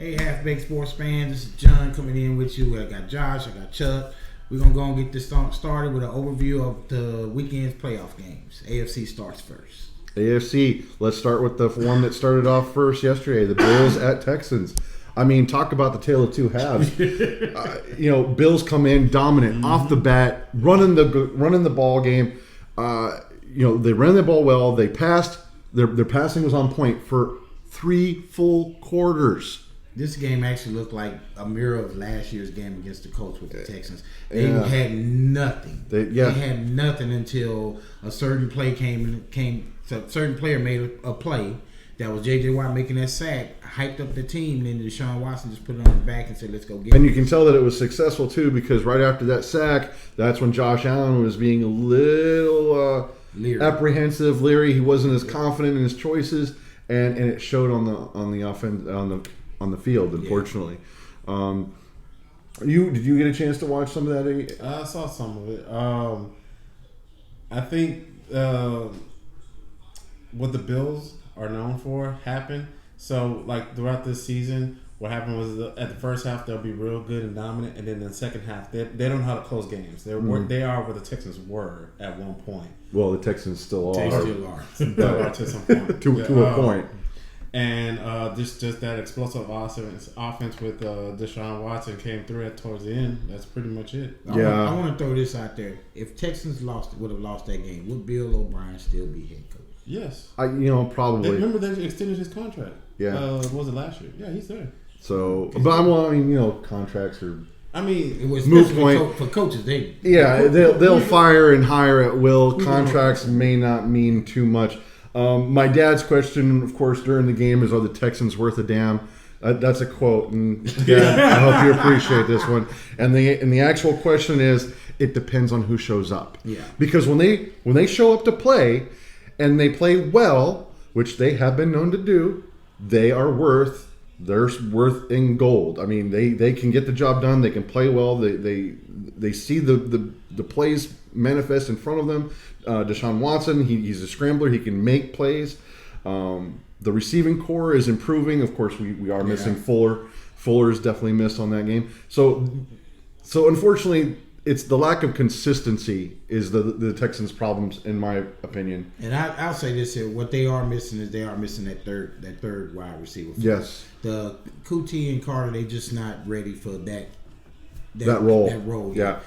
Hey, Half-Baked Sports fans, this is John coming in with you. I got Josh, I got Chuck. We're going to go and get this started with an overview of the weekend's playoff games. AFC starts first. AFC, let's start with the one that started off first yesterday, the Bills at Texans. I mean, talk about the tale of two halves. Bills come in dominant off the bat, running the ball game. They ran the ball well. They passed. Their passing was on point for 3 full quarters. This game actually looked like a mirror of last year's game against the Colts with the Texans. They had nothing. They had nothing until a certain play came. So a certain player made a play that was J.J. Watt making that sack, hyped up the team, and then Deshaun Watson just put it on his back and said, "Let's go get it." And you can tell that it was successful too, because right after that sack, that's when Josh Allen was being a little apprehensive, leery. He wasn't as confident in his choices, and it showed on the offense on the field, unfortunately. Did you get a chance to watch some of that? I saw some of it. I think what the Bills are known for happened. So, like, throughout this season, what happened was at the first half, they'll be real good and dominant, and then in the second half, they don't know how to close games. They are where the Texans were at one point. Well, the Texans still are. They are to some point. to a point. And just that explosive offense with Deshaun Watson came through towards the end. That's pretty much it. I want to throw this out there. If Texans would have lost that game, would Bill O'Brien still be head coach? Yes. Probably. Remember they extended his contract. Yeah. Was it last year? Yeah, he's there. So, contracts are. It was moot point for coaches. They'll fire and hire at will. Contracts may not mean too much. My dad's question, of course, during the game is, "Are the Texans worth a damn?" That's a quote, and Dad, I hope you appreciate this one. And the actual question is, it depends on who shows up. Yeah. Because when they show up to play, and they play well, which they have been known to do, they're worth in gold. I mean, they can get the job done. They can play well. They see the plays manifest in front of them. Deshaun Watson, he's a scrambler. He can make plays. The receiving core is improving. Of course, we are missing Fuller. Fuller is definitely missed on that game. So unfortunately, it's the lack of consistency is the Texans' problems, in my opinion. And I'll say this here: what they are missing is that third wide receiver. Yes. The Kuti and Carter, they just not ready for that role. That role. Yeah.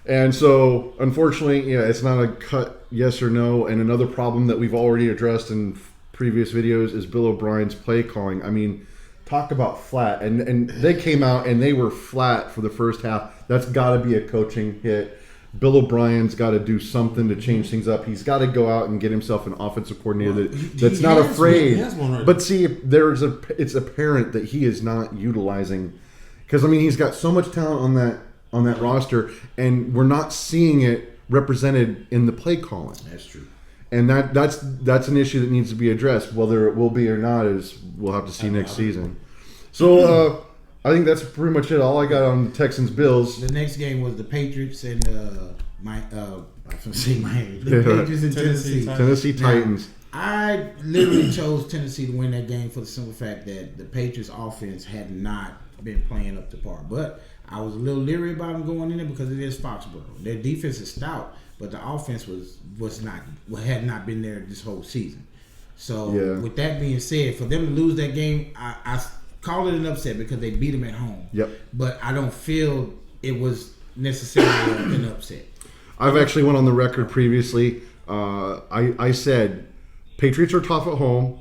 And so, unfortunately, it's not a cut yes or no. And another problem that we've already addressed in previous videos is Bill O'Brien's play calling. I mean, talk about flat. And they came out and they were flat for the first half. That's got to be a coaching hit. Bill O'Brien's got to do something to change things up. He's got to go out and get himself an offensive coordinator that's not afraid. He has one right. But see, it's apparent that he is not utilizing, because he's got so much talent on that roster, and we're not seeing it represented in the play calling. That's true. And that's an issue that needs to be addressed. Whether it will be or not is we'll have to see next season. So I think that's pretty much it. All I got on the Texans Bills. The next game was the Patriots and Miami. The Patriots and Tennessee. Tennessee Titans. Now, I literally chose Tennessee to win that game for the simple fact that the Patriots offense had not been playing up to par. But I was a little leery about them going in there because it is Foxborough. Their defense is stout, but the offense had not been there this whole season. So with that being said, for them to lose that game, I call it an upset because they beat them at home. Yep. But I don't feel it was necessarily an upset. I've actually went on the record previously. I said Patriots are tough at home.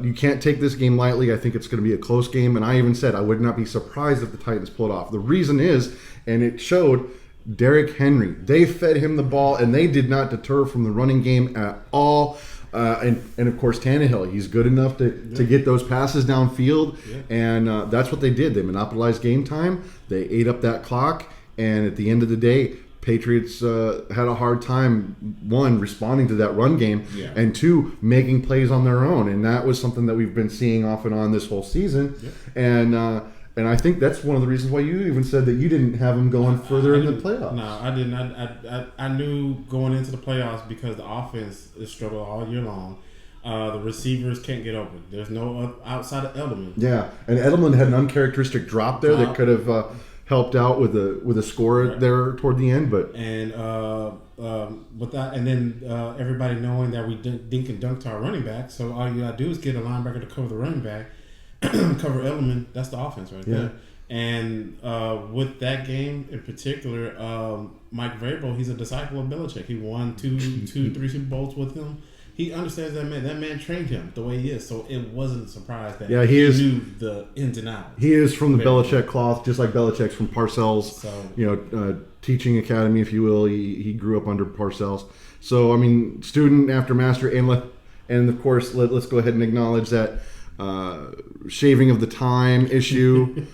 You can't take this game lightly. I think it's going to be a close game. And I even said I would not be surprised if the Titans pull it off. The reason is, and it showed, Derrick Henry. They fed him the ball, and they did not deter from the running game at all. And of course, Tannehill. He's good enough to get those passes downfield. Yeah. And that's what they did. They monopolized game time. They ate up that clock. And at the end of the day, Patriots had a hard time, one, responding to that run game, and two, making plays on their own. And that was something that we've been seeing off and on this whole season. Yeah. And I think that's one of the reasons why you even said that you didn't have them going further in the playoffs. No, I didn't. I knew going into the playoffs because the offense has struggled all year long. The receivers can't get open. There's no outside of Edelman. Yeah, and Edelman had an uncharacteristic drop there that could have helped out with a score there toward the end, but with that, and then everybody knowing that we dink and dunk to our running back, so all you gotta do is get a linebacker to cover the running back, cover Edelman. That's the offense right there. And with that game in particular, Mike Vrabel, he's a disciple of Belichick. He won three Super Bowls with him. He understands that man. That man trained him the way he is, so it wasn't a surprise that he knew the ins and outs. He is from the Belichick cloth, just like Belichick's from Parcells, teaching academy, if you will. He grew up under Parcells. So, I mean, student after master, and of course, let's go ahead and acknowledge that shaving of the time issue.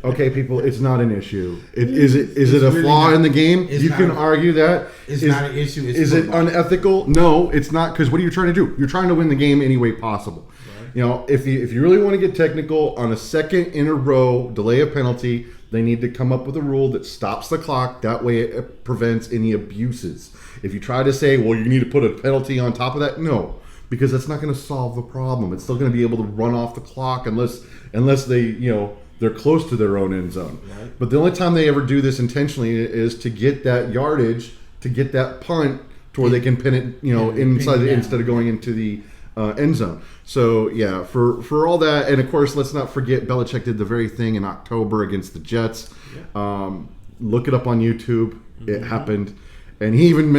Okay, people, it's not an issue. Is it a flaw in the game? You can argue that. It's not an issue. Is it unethical? No, it's not, because what are you trying to do? You're trying to win the game any way possible. Right. If you really want to get technical, on a second in a row delay a penalty, they need to come up with a rule that stops the clock. That way it prevents any abuses. If you try to say, well, you need to put a penalty on top of that, no. Because that's not going to solve the problem. It's still going to be able to run off the clock unless they, they're close to their own end zone. Right. But the only time they ever do this intentionally is to get that yardage, to get that punt to where they can pin it, inside instead of going into the end zone. So yeah, for all that, and of course, let's not forget Belichick did the very thing in October against the Jets. Yeah. Look it up on YouTube. Mm-hmm. It happened. And he even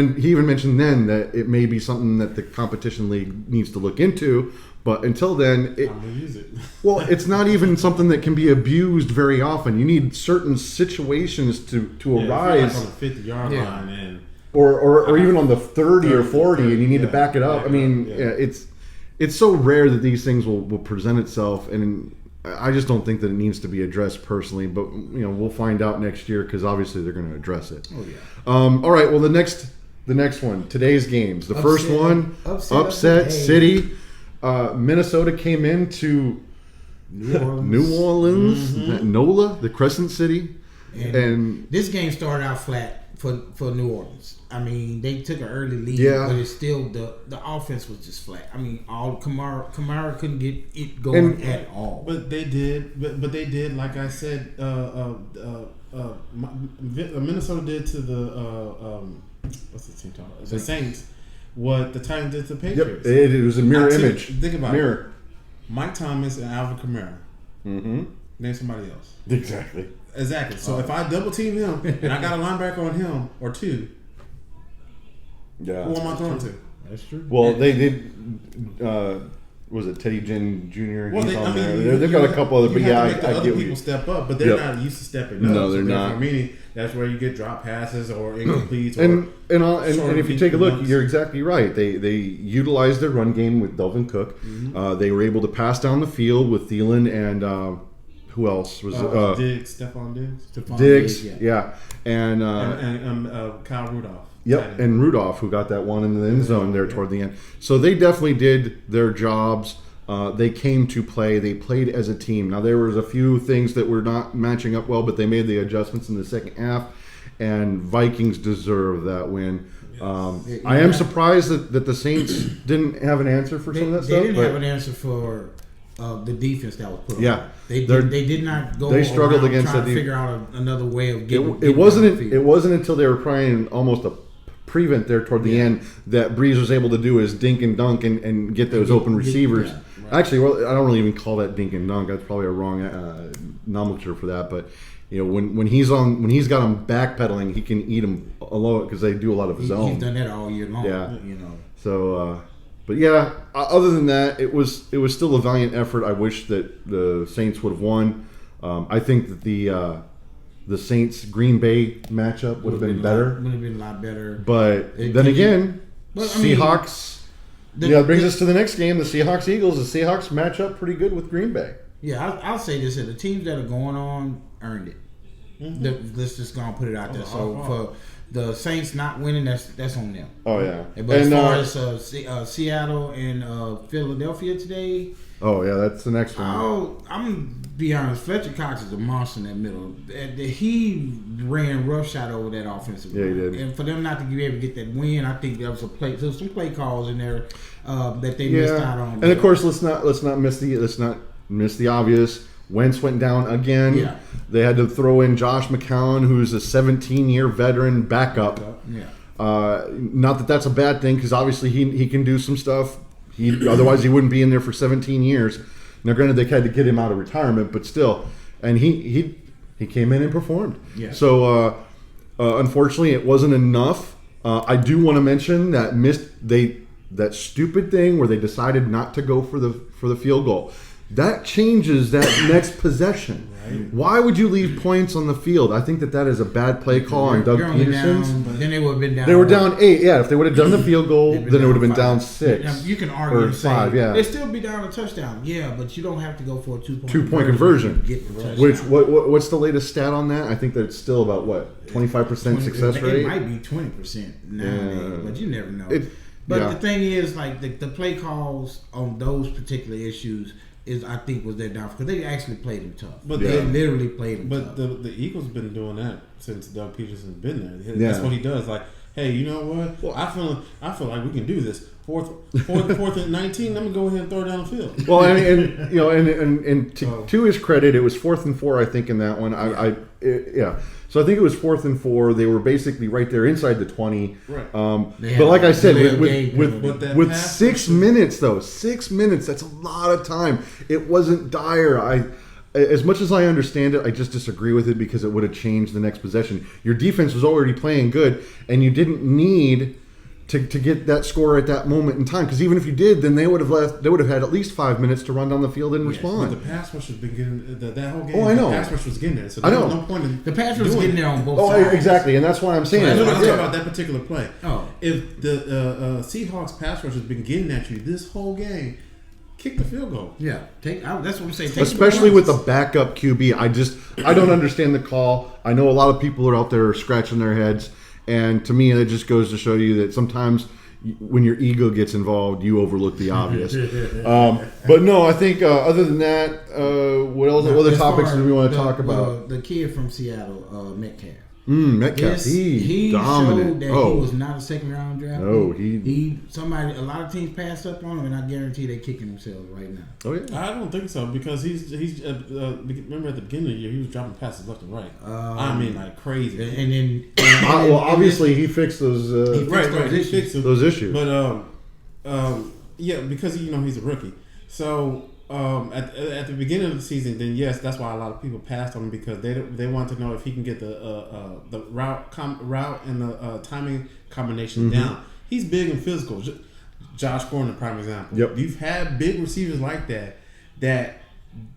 mentioned then that it may be something that the competition league needs to look into. But until then, I'm gonna use it. Well, it's not even something that can be abused very often. You need certain situations to arise like on the 50-yard line, and or even on the 30 or 40, and you need to back it up. I mean, it's so rare that these things will present itself, and I just don't think that it needs to be addressed personally. But we'll find out next year, because obviously they're going to address it. Oh yeah. All right. Well, the next one, today's games. The first one, upset City. Minnesota came into New Orleans, NOLA, the Crescent City, and this game started out flat for New Orleans. I mean, they took an early lead, but it's still the offense was just flat. I mean, all Kamara couldn't get it going at all. But they did. But they did. Like I said, Minnesota did to the what's the team called? The Saints. What the Titans did to the Patriots. Yep, it was a mirror image. Think about it. Mike Thomas and Alvin Kamara. Mm-hmm. Name somebody else. Exactly. So if I double team him and I got a linebacker on him or two, who am I throwing to? That's true. Well, they did. Was it Teddy Ginn Jr.? Well, they've got a couple other, but yeah, I get people you. Step up, but they're not used to stepping up. No, they're not. Meaning that's where you get drop passes or incompletes. and if you take a look, you're exactly right. They utilized their run game with Delvin Cook. Mm-hmm. They were able to pass down the field with Thielen and who else was Diggs, Stephon Diggs. Diggs, yeah. And Kyle Rudolph. Yep, and Rudolph, who got that one in the end zone there toward the end. So they definitely did their jobs. They came to play. They played as a team. Now, there was a few things that were not matching up well, but they made the adjustments in the second half, and Vikings deserve that win. I am surprised that the Saints didn't have an answer for some of that stuff. They didn't have an answer for the defense that was put on. Yeah. They did not go. They struggled against that. Figure out another way of getting. It wasn't until they were playing almost a prevent there toward the end that Breeze was able to do his dink and dunk and get those open receivers. Yeah, right. Actually, well, I don't really even call that dink and dunk. That's probably a wrong nomenclature for that. But when he's got them backpedaling, he can eat them alone because they do a lot of zone. He's done that all year long. Yeah, So, but yeah, other than that, it was still a valiant effort. I wish that the Saints would have won. I think that the Saints Green Bay matchup would have been better. Would have been a lot better. But then again, Seahawks. It brings us to the next game, the Seahawks Eagles. The Seahawks match up pretty good with Green Bay. Yeah, I'll say this here: the teams that are going on earned it. Let's just go and put it out there. So for the Saints not winning, that's on them. Oh yeah. But as far as Seattle and Philadelphia today. Oh yeah, that's the next one. I'm gonna be honest. Fletcher Cox is a monster in that middle. He ran roughshod over that offensive line. Yeah, he did. And for them not to be able to get that win, I think there was some play calls in there that they missed out on. And of course, let's not miss the obvious. Wentz went down again. Yeah. They had to throw in Josh McCown, who's a 17-year veteran backup. Yeah. Not that that's a bad thing, because obviously he can do some stuff. Otherwise he wouldn't be in there for 17 years. Now, granted, they had to get him out of retirement, but still, and he came in and performed. Yeah. So unfortunately, it wasn't enough. I do want to mention that that stupid thing where they decided not to go for the field goal. That changes that next possession. Right. Why would you leave points on the field? I think that is a bad play call on Doug Peterson's. But then they would have been down. They were down 8. Yeah, if they would have done the field goal, then it would have been down 6. Now, you can argue or and say 5. Yeah, they still be down a touchdown. Yeah, but you don't have to go for a 2-point conversion. to get the touchdown. Which what's the latest stat on that? I think that it's still about 25% success rate. It might be 20% nowadays, but you never know. But the thing is, like the play calls on those particular issues I think was their downfall, because they actually played him tough. But they literally played him tough. But the Eagles been doing that since Doug Peterson's been there. That's what he does. Like, hey, you know what? Well, I feel like we can do this. Fourth and 19. I'm gonna go ahead and throw it down the field. Well, and to his credit, it was 4th and 4. I think in that one, So I think it was 4th and 4. They were basically right there inside the 20. Right. But like I said, with 6 minutes though, 6 minutes, that's a lot of time. It wasn't dire. As much as I understand it, I just disagree with it, because it would have changed the next possession. Your defense was already playing good, and you didn't need to get that score at that moment in time. Because even if you did, then they would have had at least 5 minutes to run down the field and respond. But the pass rush has been getting that whole game. Oh, I know. The pass rush was getting there, so I know. there was no point in the pass rush was getting there on both sides. Exactly, and that's why I'm saying. So I'm talking about that particular play. Oh, if the Seahawks pass rush has been getting at you this whole game, kick the field goal. Yeah, that's what I'm saying. Especially with the backup QB, I don't understand the call. I know a lot of people are out there scratching their heads, and to me, it just goes to show you that sometimes when your ego gets involved, you overlook the obvious. But no, I think other than that, what other topics do we want to talk about? The kid from Seattle, Metcalf. Metcalf, he dominant. showed that he was not a second round draft. No, a lot of teams passed up on him, and I guarantee they're kicking themselves right now. Oh yeah, I don't think so, because he's remember at the beginning of the year he was dropping passes left and right. I mean, like crazy. And then obviously he fixed those. He fixed those issues. But because he's a rookie. So at the beginning of the season, then yes, that's why a lot of people passed on him, because they want to know if he can get the route and the timing combination down. He's big and physical. Josh Gordon, a prime example. Yep. You've had big receivers like that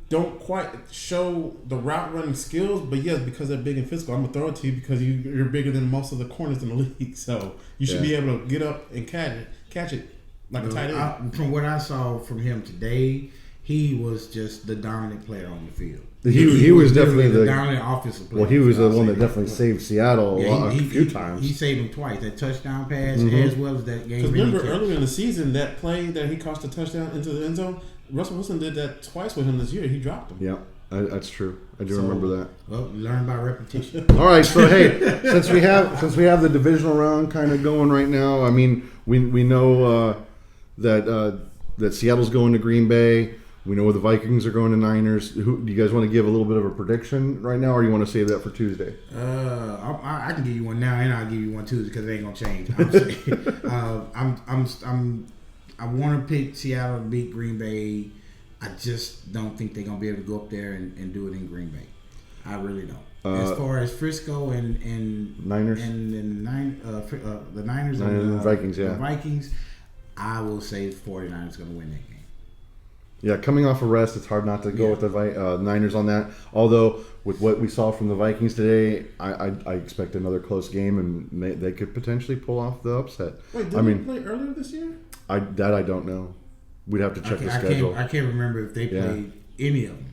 don't quite show the route running skills, but yes, because they're big and physical, I'm gonna throw it to you because you're bigger than most of the corners in the league. So you should be able to get up and catch it like a tight end. From what I saw from him today, he was just the dominant player on the field. He was definitely the dominant offensive player. Well, he was the one that definitely saved Seattle a few times. He saved him twice. That touchdown pass as well as that game. Because remember earlier in the season, that play that he cost a touchdown into the end zone, Russell Wilson did that twice with him this year. He dropped him. Yeah, that's true. I do remember that. Well, learn by repetition. All right, so hey, since we have the divisional round kind of going right now, I mean, we know that Seattle's going to Green Bay. We know the Vikings are going to Niners. Do you guys want to give a little bit of a prediction right now, or you want to save that for Tuesday? I can give you one now, and I'll give you one Tuesday because it ain't gonna change. I want to pick Seattle to beat Green Bay. I just don't think they're gonna be able to go up there and do it in Green Bay. I really don't. As far as Frisco and Niners and the Niners and Vikings, the Vikings, I will say the 49ers going to win that game. Yeah, coming off a rest, it's hard not to go with the Niners on that. Although, with what we saw from the Vikings today, I expect another close game, and they could potentially pull off the upset. Wait, did they play earlier this year? I don't know. We'd have to check the schedule. I can't remember if they played any of them.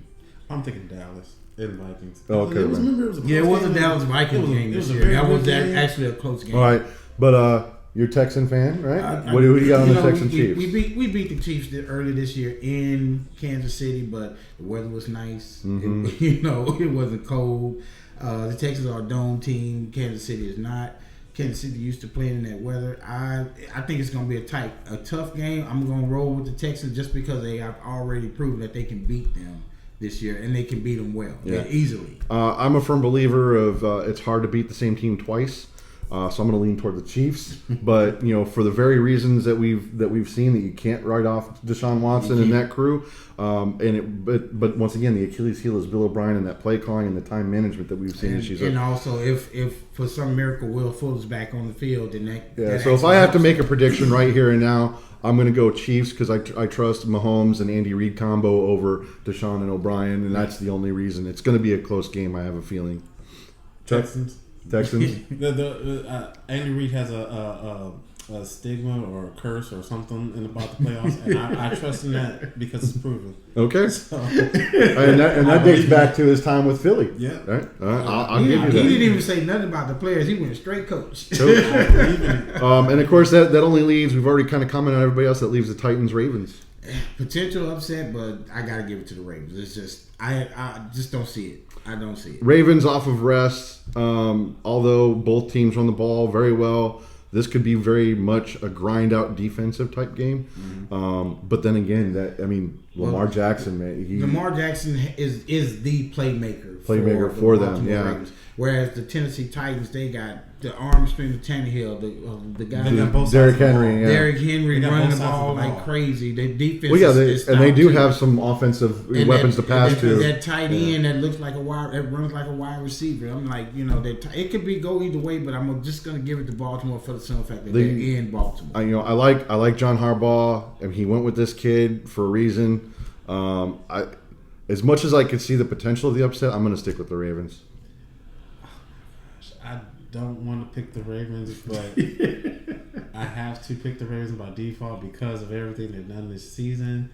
I'm thinking Dallas and Vikings. Oh, okay. It was a Yeah, it was a close game. Dallas Vikings game It was this a year. very That was good game. actually a close game. All right, but you're a Texan fan, right? What do you got on the Texan Chiefs? We beat the Chiefs early this year in Kansas City, but the weather was nice. Mm-hmm. It wasn't cold. The Texans are a dome team. Kansas City is not. Kansas City used to playing in that weather. I think it's going to be a tough game. I'm going to roll with the Texans just because they have already proven that they can beat them this year, and they can beat them well, easily. I'm a firm believer of it's hard to beat the same team twice. So I'm going to lean toward the Chiefs, but for the very reasons that we've seen that you can't write off Deshaun Watson and that crew, but once again the Achilles heel is Bill O'Brien and that play calling and the time management that we've seen. And also if for some miracle Will Fuller's back on the field, then that so if I have to make a prediction right here and now, I'm going to go Chiefs because I trust Mahomes and Andy Reid combo over Deshaun and O'Brien, and that's the only reason. It's going to be a close game. I have a feeling. Texans. The Andy Reid has a stigma or a curse or something about the playoffs, and I trust in that because it's proven. Okay. So, and that dates back to his time with Philly. Yeah. Right? I'll give you that. He didn't even say nothing about the players. He went straight coach. And of course that only leaves. We've already kind of commented on everybody else. That leaves the Titans Ravens. Potential upset, but I gotta give it to the Ravens. It's just I just don't see it. I don't see it. Ravens off of rest. Although both teams run the ball very well, this could be very much a grind out defensive type game. Mm-hmm. But then again, Lamar Jackson, man, Lamar Jackson is the playmaker for them. Baltimore Yeah. Ravens. Whereas the Tennessee Titans, they got the arm string of Tannehill, the guy, Derrick Henry, Derrick Henry running the ball like crazy. The defense, they do have some offensive weapons to pass to. That tight end that looks like that runs like a wide receiver. I'm like, it could go either way, but I'm just gonna give it to Baltimore for the simple fact that they're in Baltimore. I like John Harbaugh, and he went with this kid for a reason. As much as I could see the potential of the upset, I'm going to stick with the Ravens. I don't want to pick the Ravens, but I have to pick the Ravens by default because of everything they've done this season.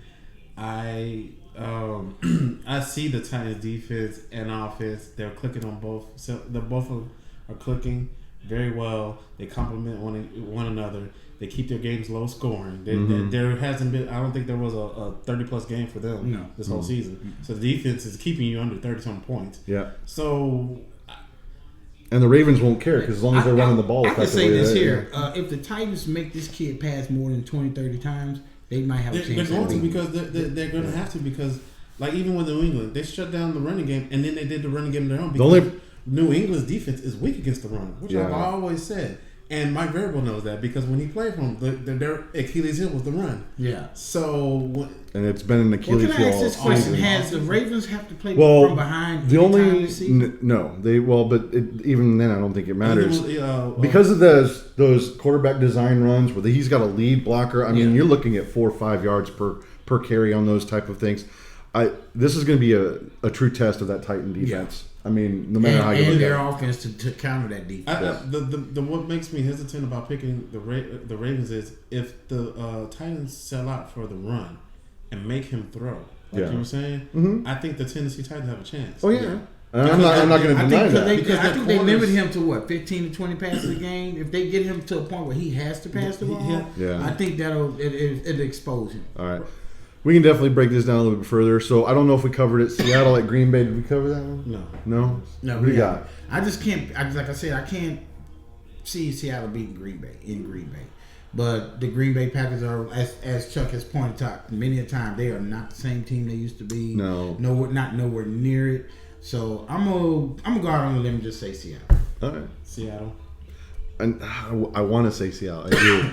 I see the Titans defense and offense. They're clicking on both. So both of them are clicking very well. They complement one another. They keep their games low scoring. There hasn't been. I don't think there was a 30-plus game for them this whole season. So the defense is keeping you under 30-some points. Yeah. So. And the Ravens won't care because as long as they're running the ball effectively. I can say this here. If the Titans make this kid pass more than 20, 30 times, they might have a chance. They're going to because they're going to have to because, like, even with New England, they shut down the running game and then they did the running game of their own because New England's defense is weak against the run, which I've always said. And Mike Vrabel knows that because when he played for them, their Achilles heel was the run. Yeah. So. And it's been an Achilles heel. Can I ask this question? Has the Ravens have to play from behind? Even then, I don't think it matters because of those quarterback design runs where he's got a lead blocker. I mean, you're looking at 4 or 5 yards per carry on those type of things. This is going to be a true test of that Titan defense. Yeah. I mean, no matter how you look at it. And their offense to counter that defense. What makes me hesitant about picking the Ravens is if the Titans sell out for the run and make him throw, like you were saying, I think the Tennessee Titans have a chance. Oh, yeah. I'm not going to deny that. I think they limit him to 15 to 20 passes a game. If they get him to a point where he has to pass the ball, I think it'll expose him. All right. We can definitely break this down a little bit further. So I don't know if we covered it. Seattle at Green Bay. Did we cover that one? No. What do you got? I just can't. Like I said, I can't see Seattle beating Green Bay in Green Bay. But the Green Bay Packers are, as Chuck has pointed out many a time, they are not the same team they used to be. Not nowhere near it. So I'm gonna go out on a limb and just say Seattle. All right, Seattle. And I want to say Seattle. I do.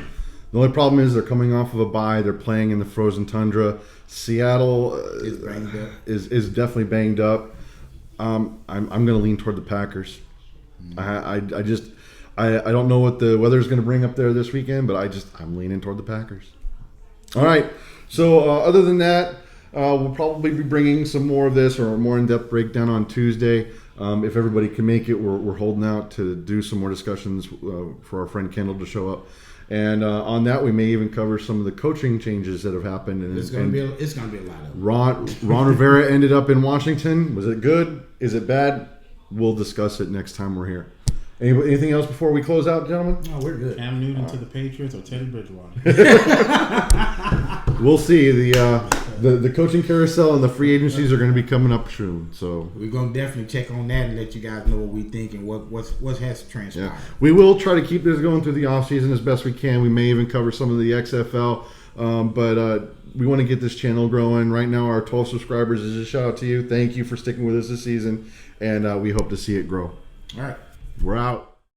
The only problem is they're coming off of a bye. They're playing in the frozen tundra. Seattle is banged up. Is definitely banged up. I'm going to lean toward the Packers. I don't know what the weather's going to bring up there this weekend, but I'm leaning toward the Packers. All right. So other than that, we'll probably be bringing some more of this or a more in-depth breakdown on Tuesday. If everybody can make it, we're holding out to do some more discussions for our friend Kendall to show up And on that, we may even cover some of the coaching changes that have happened. And It's gonna be a lot of them. Ron Rivera ended up in Washington. Was it good? Is it bad? We'll discuss it next time we're here. Anything else before we close out, gentlemen? No, we're good. Cam Newton to the Patriots or Teddy Bridgewater? We'll see. The coaching carousel and the free agencies are going to be coming up soon. So we're gonna definitely check on that and let you guys know what we think and what has transpired. yeah, we will try to keep this going through the off season as best we can. We may even cover some of the XFL, but we want to get this channel growing. Right now, our 12 subscribers is a shout out to you. Thank you for sticking with us this season, and we hope to see it grow. All right. We're out.